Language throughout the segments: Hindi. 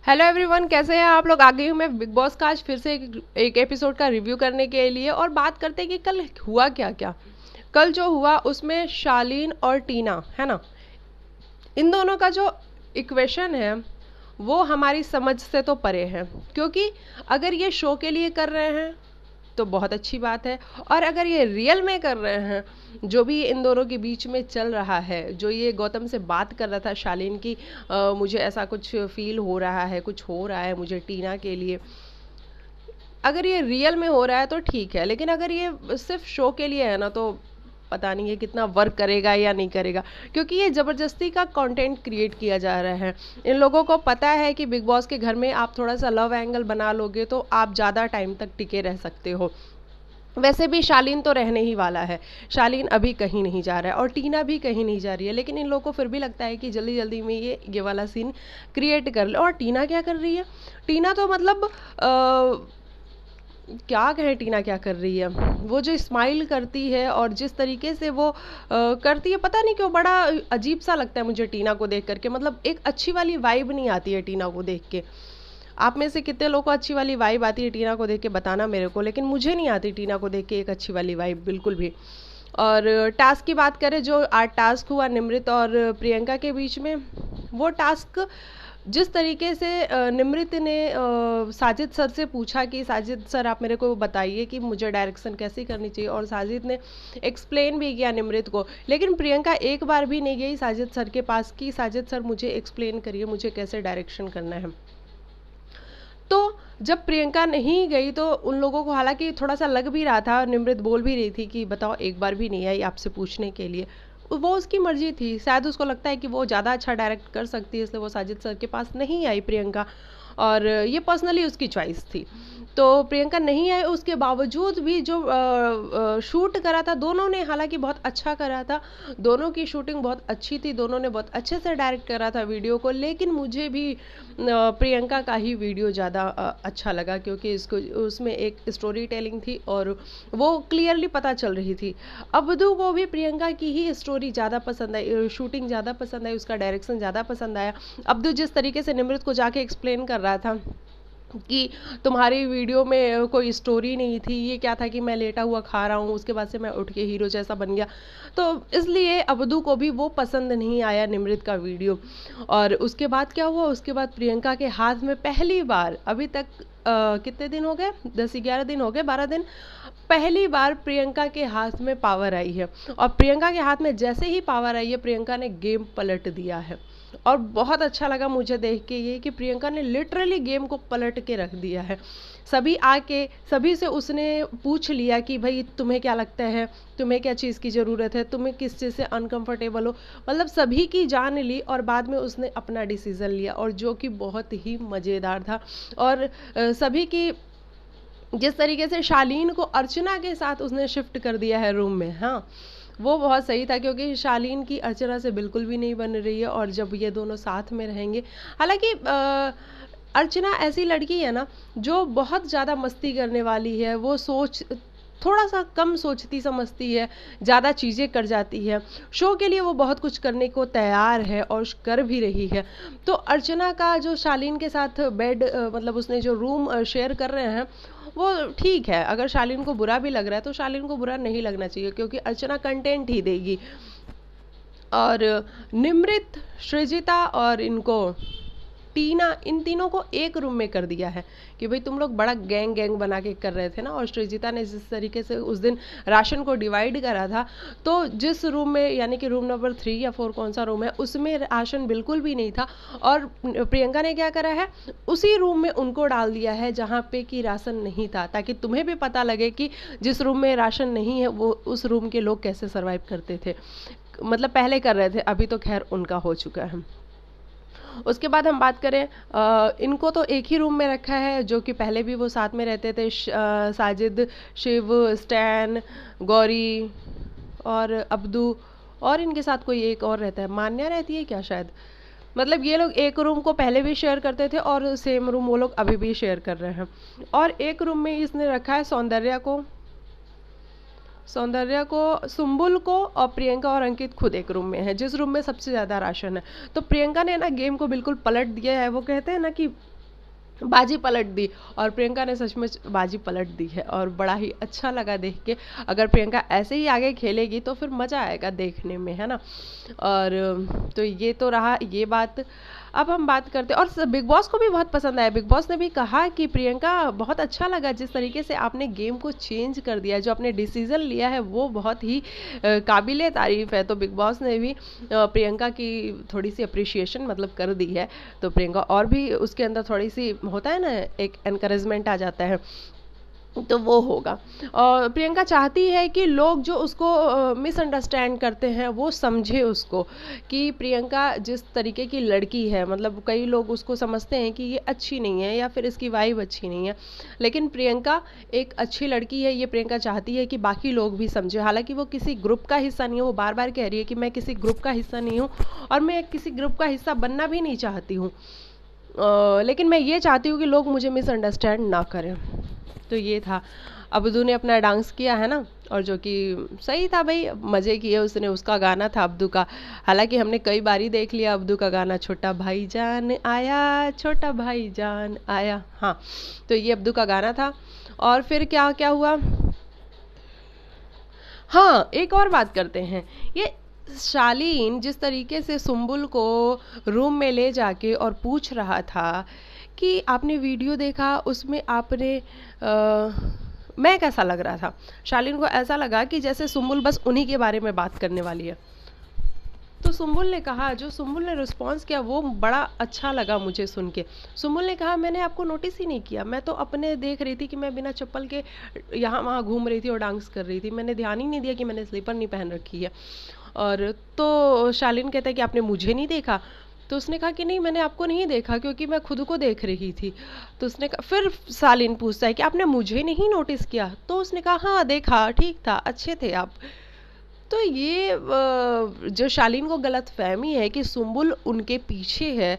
हेलो एवरीवन, कैसे हैं आप लोग। आ गई हूँ मैं बिग बॉस का आज फिर से एक एपिसोड का रिव्यू करने के लिए। और बात करते हैं कि कल हुआ क्या क्या। कल जो हुआ उसमें शालीन और टीना है ना, इन दोनों का जो इक्वेशन है वो हमारी समझ से तो परे है। क्योंकि अगर ये शो के लिए कर रहे हैं तो बहुत अच्छी बात है, और अगर ये रियल में कर रहे हैं, जो भी इन दोनों के बीच में चल रहा है, जो ये गौतम से बात कर रहा था शालीन की, मुझे ऐसा कुछ फील हो रहा है, कुछ हो रहा है मुझे टीना के लिए, अगर ये रियल में हो रहा है तो ठीक है। लेकिन अगर ये सिर्फ शो के लिए है ना, तो पता नहीं है कितना वर्क करेगा या नहीं करेगा। क्योंकि ये ज़बरदस्ती का कंटेंट क्रिएट किया जा रहा है। इन लोगों को पता है कि बिग बॉस के घर में आप थोड़ा सा लव एंगल बना लोगे तो आप ज़्यादा टाइम तक टिके रह सकते हो। वैसे भी शालीन तो रहने ही वाला है, शालीन अभी कहीं नहीं जा रहा है और टीना भी कहीं नहीं जा रही है। लेकिन इन लोगों को फिर भी लगता है कि जल्दी जल्दी में ये वाला सीन क्रिएट कर ले। और टीना क्या कर रही है, टीना तो मतलब क्या कहें, टीना क्या कर रही है। वो जो स्माइल करती है और जिस तरीके से वो करती है, पता नहीं क्यों बड़ा अजीब सा लगता है मुझे टीना को देख करके। मतलब एक अच्छी वाली वाइब नहीं आती है टीना को देख के। आप में से कितने लोगों को अच्छी वाली वाइब आती है टीना को देख के, बताना मेरे को। लेकिन मुझे नहीं आती टीना को देख के एक अच्छी वाली वाइब बिल्कुल भी। और टास्क की बात करें, जो आज टास्क हुआ निमृत और प्रियंका के बीच में, वो टास्क जिस तरीके से निमृत ने साजिद सर से पूछा कि साजिद सर आप मेरे को बताइए कि मुझे डायरेक्शन कैसे करनी चाहिए, और साजिद ने एक्सप्लेन भी किया निमृत को। लेकिन प्रियंका एक बार भी नहीं गई साजिद सर के पास कि साजिद सर मुझे एक्सप्लेन करिए मुझे कैसे डायरेक्शन करना है। तो जब प्रियंका नहीं गई तो उन लोगों को हालांकि थोड़ा सा लग भी रहा था, निमृत बोल भी रही थी कि बताओ एक बार भी नहीं आई आपसे पूछने के लिए। वो उसकी मर्जी थी, शायद उसको लगता है कि वो ज़्यादा अच्छा डायरेक्ट कर सकती है, इसलिए वो साजिद सर के पास नहीं आई प्रियंका। और ये पर्सनली उसकी चॉइस थी। तो प्रियंका नहीं आई, उसके बावजूद भी जो शूट करा था दोनों ने, हालांकि बहुत अच्छा करा था, दोनों की शूटिंग बहुत अच्छी थी, दोनों ने बहुत अच्छे से डायरेक्ट करा था वीडियो को। लेकिन मुझे भी प्रियंका का ही वीडियो ज़्यादा अच्छा लगा, क्योंकि इसको उसमें एक स्टोरी टेलिंग थी और वो क्लियरली पता चल रही थी। अब्दू को भी प्रियंका की ही स्टोरी ज़्यादा पसंद आई, शूटिंग ज़्यादा पसंद आई, उसका डायरेक्शन ज़्यादा पसंद आया। अब्दू जिस तरीके से निमृत को जाके एक्सप्लेन कर रहा था कि तुम्हारी वीडियो में कोई स्टोरी नहीं थी, ये क्या था कि मैं लेटा हुआ खा रहा हूँ, उसके बाद से मैं उठ के हीरो जैसा बन गया, तो इसलिए अब्दू को भी वो पसंद नहीं आया निमृत का वीडियो। और उसके बाद क्या हुआ, उसके बाद प्रियंका के हाथ में पहली बार, अभी तक कितने दिन हो गए, 10-11 दिन हो गए, 12 दिन, पहली बार प्रियंका के हाथ में पावर आई है। और प्रियंका के हाथ में जैसे ही पावर आई है, प्रियंका ने गेम पलट दिया है। और बहुत अच्छा लगा मुझे देख के ये कि प्रियंका ने लिटरली गेम को पलट के रख दिया है। सभी आके सभी से उसने पूछ लिया कि भाई तुम्हें क्या लगता है, तुम्हें क्या चीज़ की ज़रूरत है, तुम्हें किस चीज़ से अनकंफर्टेबल हो, मतलब सभी की जान ली और बाद में उसने अपना डिसीज़न लिया, और जो कि बहुत ही मज़ेदार था। और सभी की, जिस तरीके से शालीन को अर्चना के साथ उसने शिफ्ट कर दिया है रूम में, हाँ वो बहुत सही था। क्योंकि शालीन की अर्चना से बिल्कुल भी नहीं बन रही है, और जब ये दोनों साथ में रहेंगे, हालांकि अर्चना ऐसी लड़की है ना जो बहुत ज़्यादा मस्ती करने वाली है, वो सोच थोड़ा सा कम सोचती समझती है, ज़्यादा चीज़ें कर जाती है। शो के लिए वो बहुत कुछ करने को तैयार है और कर भी रही है। तो अर्चना का जो शालीन के साथ बेड मतलब उसने जो रूम शेयर कर रहे हैं, वो ठीक है। अगर शालीन को बुरा भी लग रहा है तो शालीन को बुरा नहीं लगना चाहिए, क्योंकि अर्चना कंटेंट ही देगी। और निमृत, सृजिता और इनको टीना, इन तीनों को एक रूम में कर दिया है कि भाई तुम लोग बड़ा गैंग गैंग बना के कर रहे थे ना। और सृजिता ने जिस तरीके से उस दिन राशन को डिवाइड करा था, तो जिस रूम में, यानी कि रूम नंबर 3 या 4 कौन सा रूम है, उसमें राशन बिल्कुल भी नहीं था। और प्रियंका ने क्या करा है, उसी रूम में उनको डाल दिया है जहाँ पे कि राशन नहीं था, ताकि तुम्हें भी पता लगे कि जिस रूम में राशन नहीं है वो उस रूम के लोग कैसे सर्वाइव करते थे। मतलब पहले कर रहे थे, अभी तो खैर उनका हो चुका है। उसके बाद हम बात करें, इनको तो एक ही रूम में रखा है, जो कि पहले भी वो साथ में रहते थे, साजिद, शिव, स्टैन, गौरी और अब्दू, और इनके साथ कोई एक और रहता है, मान्या रहती है क्या शायद। मतलब ये लोग एक रूम को पहले भी शेयर करते थे और सेम रूम वो लोग अभी भी शेयर कर रहे हैं। और एक रूम में इसने रखा है सौंदर्या को, सुम्बुल को, और प्रियंका और अंकित खुद एक रूम में है, जिस रूम में सबसे ज़्यादा राशन है। तो प्रियंका ने ना गेम को बिल्कुल पलट दिया है। वो कहते हैं ना कि बाजी पलट दी। और प्रियंका ने सचमुच बाजी पलट दी है और बड़ा ही अच्छा लगा देख के। अगर प्रियंका ऐसे ही आगे खेलेगी तो फिर मज़ा आएगा देखने में, है ना। और तो ये तो रहा ये बात। अब हम बात करते और बिग बॉस को भी बहुत पसंद आया। बिग बॉस ने भी कहा कि प्रियंका बहुत अच्छा लगा जिस तरीके से आपने गेम को चेंज कर दिया, जो आपने डिसीजन लिया है वो बहुत ही काबिले तारीफ़ है। तो बिग बॉस ने भी प्रियंका की थोड़ी सी अप्रिशिएशन मतलब कर दी है। तो प्रियंका और भी उसके अंदर थोड़ी सी होता है ना, एक एनकरेजमेंट आ जाता है, तो वो होगा। और प्रियंका चाहती है कि लोग जो उसको मिसअंडरस्टैंड करते हैं वो समझे उसको, कि प्रियंका जिस तरीके की लड़की है, मतलब कई लोग उसको समझते हैं कि ये अच्छी नहीं है या फिर इसकी वाइब अच्छी नहीं है, लेकिन प्रियंका एक अच्छी लड़की है। ये प्रियंका चाहती है कि बाकी लोग भी समझे। हालांकि वो किसी ग्रुप का हिस्सा नहीं है, वो बार बार कह रही है कि मैं किसी ग्रुप का हिस्सा नहीं हूँ और मैं किसी ग्रुप का हिस्सा बनना भी नहीं चाहती हूँ। लेकिन मैं ये चाहती हूँ कि लोग मुझे मिसअंडरस्टैंड ना करें। तो ये था। अब्दू ने अपना डांस किया है ना, और जो कि सही था भाई, मज़े किए उसने। उसका गाना था अब्दू का। हालांकि हमने कई बारी देख लिया अब्दू का गाना, छोटा भाई जान आया, छोटा भाई जान आया। हाँ, तो ये अब्दू का गाना था। और फिर क्या क्या हुआ। हाँ, एक और बात करते हैं। ये शालीन जिस तरीके से सुम्बुल को रूम में ले जाके और पूछ रहा था कि आपने वीडियो देखा, उसमें आपने मैं कैसा लग रहा था। शालीन को ऐसा लगा कि जैसे सुम्बुल बस उन्हीं के बारे में बात करने वाली है। तो सुम्बुल ने कहा, जो सुम्बुल ने रिस्पॉन्स किया वो बड़ा अच्छा लगा मुझे सुन के। सुम्बुल ने कहा, मैंने आपको नोटिस ही नहीं किया, मैं तो अपने देख रही थी कि मैं बिना चप्पल के यहाँ वहाँ घूम रही थी और डांस कर रही थी, मैंने ध्यान ही नहीं दिया कि मैंने स्लीपर नहीं पहन रखी है। और तो शालीन कहता है कि आपने मुझे नहीं देखा। तो उसने कहा कि नहीं, मैंने आपको नहीं देखा क्योंकि मैं खुद को देख रही थी। तो उसने कहा, फिर शालीन पूछता है कि आपने मुझे नहीं नोटिस किया। तो उसने कहा हाँ देखा, ठीक था, अच्छे थे आप। तो ये जो शालीन को गलत फहमी है कि सुम्बुल उनके पीछे है,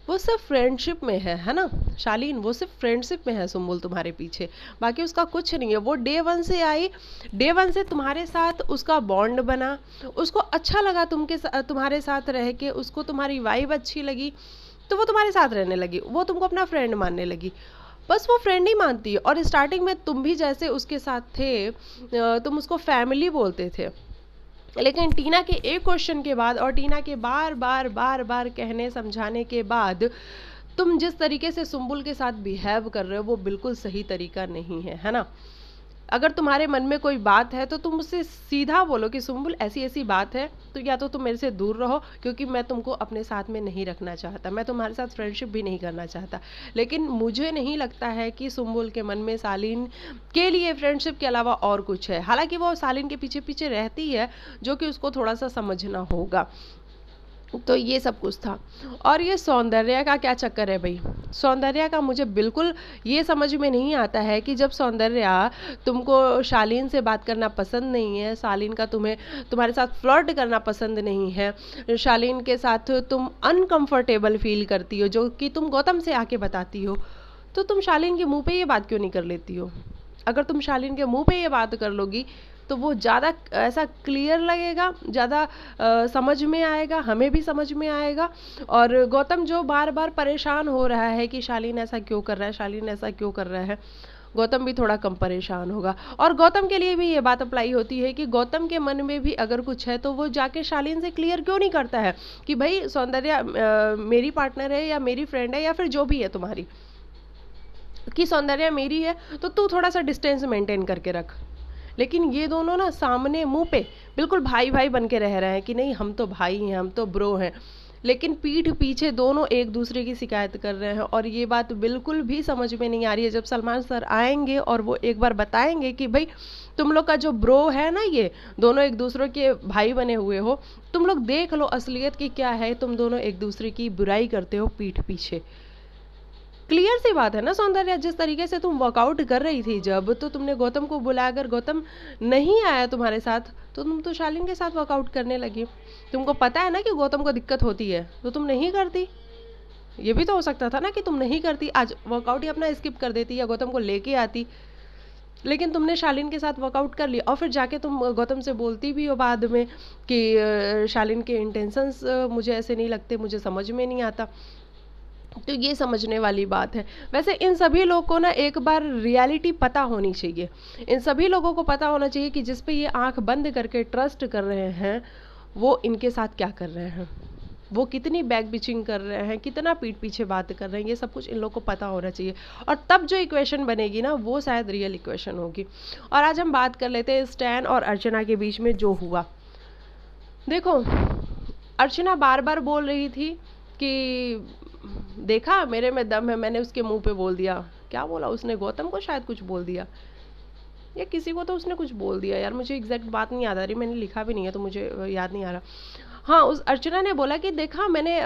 वो सिर्फ फ्रेंडशिप में है ना शालीन, वो सिर्फ फ्रेंडशिप में है सुम्बुल तुम्हारे पीछे, बाकी उसका कुछ नहीं है। वो डे वन से आई, डे वन से तुम्हारे साथ उसका बॉन्ड बना, उसको अच्छा लगा तुम्हारे साथ रह के, उसको तुम्हारी वाइब अच्छी लगी, तो वो तुम्हारे साथ रहने लगी, वो तुमको अपना फ्रेंड मानने लगी। बस वो फ्रेंड ही मानती है। और स्टार्टिंग में तुम भी जैसे उसके साथ थे, तुम उसको फैमिली बोलते थे, लेकिन टीना के एक क्वेश्चन के बाद और टीना के बार बार बार बार कहने समझाने के बाद तुम जिस तरीके से सुम्बुल के साथ बिहेव कर रहे हो वो बिल्कुल सही तरीका नहीं है ना। अगर तुम्हारे मन में कोई बात है तो तुम उससे सीधा बोलो कि सुम्बुल ऐसी ऐसी बात है, तो या तो तुम मेरे से दूर रहो क्योंकि मैं तुमको अपने साथ में नहीं रखना चाहता, मैं तुम्हारे साथ फ्रेंडशिप भी नहीं करना चाहता। लेकिन मुझे नहीं लगता है कि सुम्बुल के मन में शालीन के लिए फ्रेंडशिप के अलावा और कुछ है। हालांकि वो शालीन के पीछे पीछे रहती है, जो कि उसको थोड़ा सा समझना होगा। तो ये सब कुछ था। और ये सौंदर्या का क्या चक्कर है भाई। सौंदर्या का मुझे बिल्कुल ये समझ में नहीं आता है कि जब सौंदर्या तुमको शालीन से बात करना पसंद नहीं है, शालीन का तुम्हारे साथ फ्लर्ट करना पसंद नहीं है, शालीन के साथ तुम अनकंफर्टेबल फील करती हो, जो कि तुम गौतम से आके बताती हो, तो तुम शालीन के मुंह पे ये बात क्यों नहीं कर लेती हो। अगर तुम शालीन के मुंह पे ये बात कर लोगी तो वो ज़्यादा ऐसा क्लियर लगेगा, ज़्यादा समझ में आएगा, हमें भी समझ में आएगा। और गौतम जो बार बार परेशान हो रहा है कि शालीन ऐसा क्यों कर रहा है, शालीन ऐसा क्यों कर रहा है, गौतम भी थोड़ा कम परेशान होगा। और गौतम के लिए भी ये बात अप्लाई होती है कि गौतम के मन में भी अगर कुछ है तो वो जाके शालीन से क्लियर क्यों नहीं करता है कि भाई सौंदर्या मेरी पार्टनर है या मेरी फ्रेंड है या फिर जो भी है तुम्हारी, कि सौंदर्या मेरी है तो तू थोड़ा सा डिस्टेंस मेंटेन करके रख। लेकिन ये दोनों ना सामने मुंह पे बिल्कुल भाई भाई बन के रह रहे हैं कि नहीं हम तो भाई हैं, हम तो ब्रो हैं, लेकिन पीठ पीछे दोनों एक दूसरे की शिकायत कर रहे हैं। और ये बात बिल्कुल भी समझ में नहीं आ रही है। जब सलमान सर आएंगे और वो एक बार बताएंगे कि भाई तुम लोग का जो ब्रो है ना, ये दोनों एक दूसरे के भाई बने हुए हो, तुम लोग देख लो असलियत की क्या है, तुम दोनों एक दूसरे की बुराई करते हो पीठ पीछे। क्लियर सी बात है ना सौंदर्या, जिस तरीके से तुम वर्कआउट कर रही थी जब, तो तुमने गौतम को बुलाया, अगर गौतम नहीं आया तुम्हारे साथ तो तुम तो शालीन के साथ वर्कआउट करने लगी। तुमको पता है ना कि गौतम को दिक्कत होती है तो तुम नहीं करती। ये भी तो हो सकता था ना कि तुम नहीं करती, आज वर्कआउट ही अपना स्किप कर देती या गौतम को लेके आती। लेकिन तुमने शालीन के साथ वर्कआउट कर लिया और फिर जाके तुम गौतम से बोलती भी हो बाद में कि शालीन के इंटेंशंस मुझे ऐसे नहीं लगते, मुझे समझ में नहीं आता। तो ये समझने वाली बात है। वैसे इन सभी लोग को ना एक बार रियलिटी पता होनी चाहिए। इन सभी लोगों को पता होना चाहिए कि जिस पे ये आंख बंद करके ट्रस्ट कर रहे हैं वो इनके साथ क्या कर रहे हैं, वो कितनी बैक बिचिंग कर रहे हैं, कितना पीठ पीछे बात कर रहे हैं, ये सब कुछ इन लोग को पता होना चाहिए। और तब जो इक्वेशन बनेगी ना वो शायद रियल इक्वेशन होगी। और आज हम बात कर लेते हैं स्टैन और अर्चना के बीच में जो हुआ। देखो, अर्चना बार बार बोल रही थी कि देखा मेरे में दम है, मैंने उसके मुंह पे बोल दिया। क्या बोला उसने? गौतम को शायद कुछ बोल दिया या किसी को तो उसने कुछ बोल दिया यार, मुझे एग्जैक्ट बात नहीं याद आ रही, मैंने लिखा भी नहीं है तो मुझे याद नहीं आ रहा। हाँ, उस अर्चना ने बोला कि देखा मैंने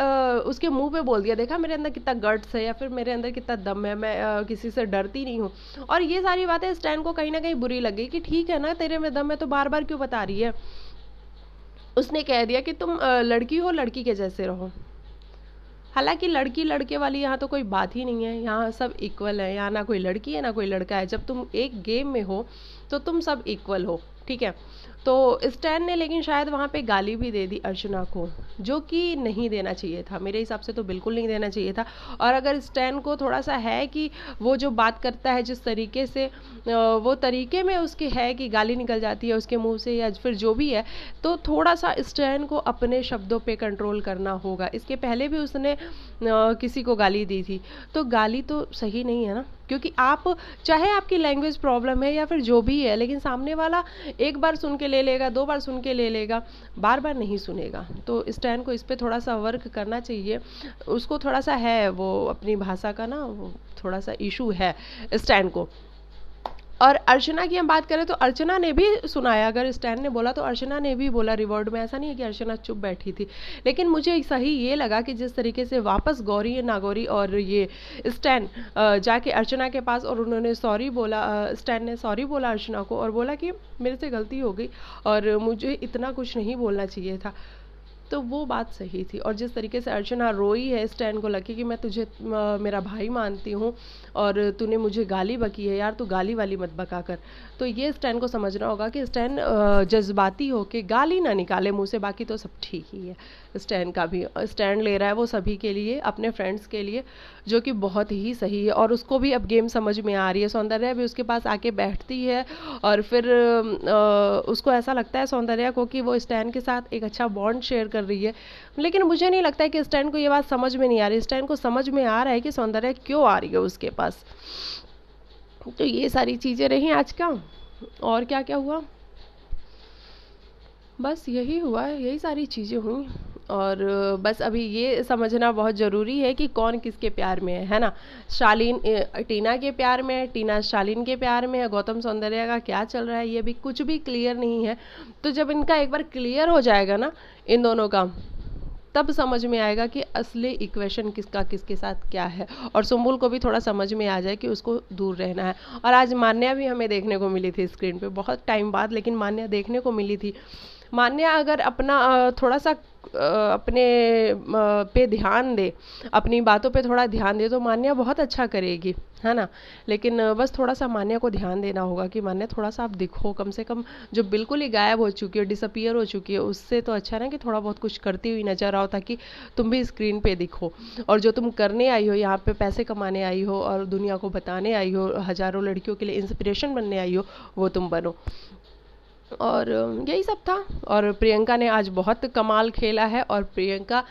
उसके मुंह पे बोल दिया, देखा मेरे अंदर कितना गट्स है या फिर मेरे अंदर कितना दम है, मैं किसी से डरती नहीं हूँ। और ये सारी बातें स्टैन को कहीं ना कहीं बुरी लग गई कि ठीक है ना, तेरे में दम है तो बार बार क्यों बता रही है। उसने कह दिया कि तुम लड़की हो, लड़की के जैसे रहो। हालांकि लड़की लड़के वाली यहाँ तो कोई बात ही नहीं है, यहाँ सब इक्वल है, यहाँ ना कोई लड़की है ना कोई लड़का है। जब तुम एक गेम में हो तो तुम सब इक्वल हो, ठीक है। तो स्टैन ने लेकिन शायद वहाँ पे गाली भी दे दी अर्चना को, जो कि नहीं देना चाहिए था, मेरे हिसाब से तो बिल्कुल नहीं देना चाहिए था। और अगर स्टैन को थोड़ा सा है कि वो जो बात करता है जिस तरीके से वो तरीके में उसके है कि गाली निकल जाती है उसके मुंह से या फिर जो भी है, तो थोड़ा सा स्टैन को अपने शब्दों पे कंट्रोल करना होगा। इसके पहले भी उसने किसी को गाली दी थी, तो गाली तो सही नहीं है ना, क्योंकि आप चाहे आपकी लैंग्वेज प्रॉब्लम है या फिर जो भी है, लेकिन सामने वाला एक बार सुन के ले लेगा, दो बार सुन के ले लेगा, बार बार नहीं सुनेगा। तो स्टैन को इस पे थोड़ा सा वर्क करना चाहिए। उसको थोड़ा सा है वो अपनी भाषा का ना वो थोड़ा सा इशू है स्टैन को। और अर्चना की हम बात करें तो अर्चना ने भी सुनाया, अगर स्टैन ने बोला तो अर्चना ने भी बोला रिवॉर्ड में, ऐसा नहीं है कि अर्चना चुप बैठी थी। लेकिन मुझे सही ये लगा कि जिस तरीके से वापस गौरी नागौरी और ये स्टैन जाके अर्चना के पास और उन्होंने सॉरी बोला, स्टैन ने सॉरी बोला अर्चना को और बोला कि मेरे से गलती हो गई और मुझे इतना कुछ नहीं बोलना चाहिए था, तो वो बात सही थी। और जिस तरीके से अर्चना रोई है स्टैन को लगे कि मैं तुझे मेरा भाई मानती हूँ और तूने मुझे गाली बकी है, यार तू गाली वाली मत बका कर। तो ये स्टैन को समझना होगा कि स्टैन जज्बाती होके गाली ना निकाले मुंह से, बाकी तो सब ठीक ही है। स्टैन का भी स्टैंड ले रहा है वो सभी के लिए, अपने फ्रेंड्स के लिए, जो कि बहुत ही सही है। और उसको भी अब गेम समझ में आ रही है। सौंदर्या भी उसके पास आके बैठती है और फिर उसको ऐसा लगता है सौंदर्या को कि वो स्टैन के साथ एक अच्छा बॉन्ड शेयर कर रही है। लेकिन मुझे नहीं लगता है कि स्टैन को ये बात समझ में नहीं आ रही। स्टैन को समझ में आ रहा है कि सौंदर्या क्यों आ रही है उसके पास। तो ये सारी चीज़ें रही आज का। और क्या क्या हुआ, बस यही हुआ, यही सारी चीज़ें हुई। और बस अभी ये समझना बहुत ज़रूरी है कि कौन किसके प्यार में है ना। शालीन टीना के प्यार में है, टीना शालीन के प्यार में है, गौतम सौंदर्या का क्या चल रहा है ये भी कुछ भी क्लियर नहीं है। तो जब इनका एक बार क्लियर हो जाएगा ना इन दोनों का, तब समझ में आएगा कि असली इक्वेशन किसका किसके साथ क्या है। और सुम्बुल को भी थोड़ा समझ में आ जाए कि उसको दूर रहना है। और आज मान्या भी हमें देखने को मिली थी स्क्रीन पे बहुत टाइम बाद, लेकिन मान्या देखने को मिली थी। मान्या अगर अपना थोड़ा सा अपने पे ध्यान दे, अपनी बातों पे थोड़ा ध्यान दे, तो मान्या बहुत अच्छा करेगी, है ना। लेकिन बस थोड़ा सा मान्या को ध्यान देना होगा कि मान्या थोड़ा सा आप दिखो, कम से कम जो बिल्कुल ही गायब हो चुकी है, डिसअपियर हो चुकी है, उससे तो अच्छा ना कि थोड़ा बहुत कुछ करती हुई नजर आओ, ताकि तुम भी स्क्रीन पे दिखो। और जो तुम करने आई हो, यहाँ पे पैसे कमाने आई हो और दुनिया को बताने आई हो, हजारों लड़कियों के लिए इंस्पिरेशन बनने आई हो, वो तुम बनो। और यही सब था। और प्रियंका ने आज बहुत कमाल खेला है और प्रियंका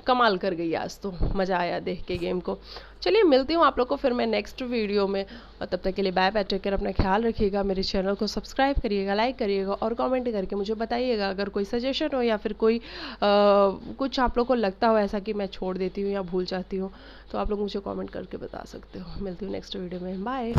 कमाल कर गई आज, तो मज़ा आया देख के गेम को। चलिए मिलती हूँ आप लोग को फिर मैं नेक्स्ट वीडियो में, और तब तक के लिए बाय बाय, टेक केयर, अपना ख्याल रखिएगा। मेरे चैनल को सब्सक्राइब करिएगा, लाइक करिएगा और कमेंट करके मुझे बताइएगा अगर कोई सजेशन हो या फिर कोई कुछ आप लोग को लगता हो ऐसा कि मैं छोड़ देती हूँ या भूल जाती हूँ, तो आप लोग मुझे कमेंट करके बता सकते हो। मिलती हूँ नेक्स्ट वीडियो में, बाय।